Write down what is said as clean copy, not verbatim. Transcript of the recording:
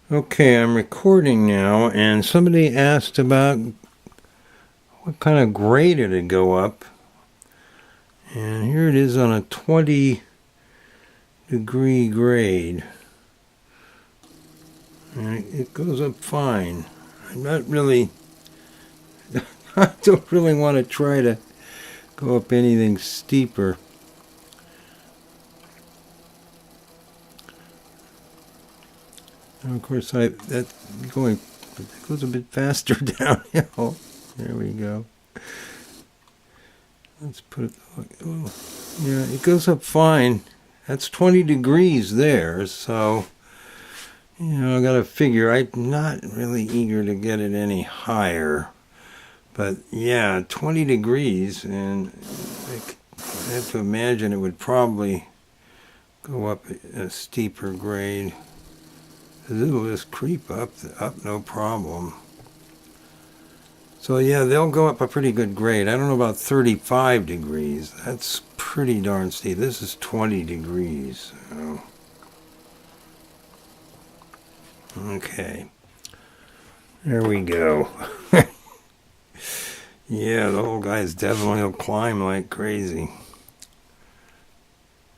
Okay, I'm recording now, and somebody asked about what kind of grade it'd go up. And here it is on a 20-degree grade. And it goes up fine. I'm not really, I don't really want to try to go up anything steeper. And of course, it goes a bit faster downhill. There we go. Let's put it. Oh, yeah, it goes up fine. That's 20 degrees there, so I got to figure. I'm not really eager to get it any higher, but yeah, 20 degrees, and I have to imagine it would probably go up a steeper grade. It'll just creep up no problem. So yeah, they'll go up a pretty good grade. I don't know about 35 degrees. That's pretty darn steep. This is 20 degrees. So. Okay. There we go. Yeah, the whole guy's definitely will climb like crazy.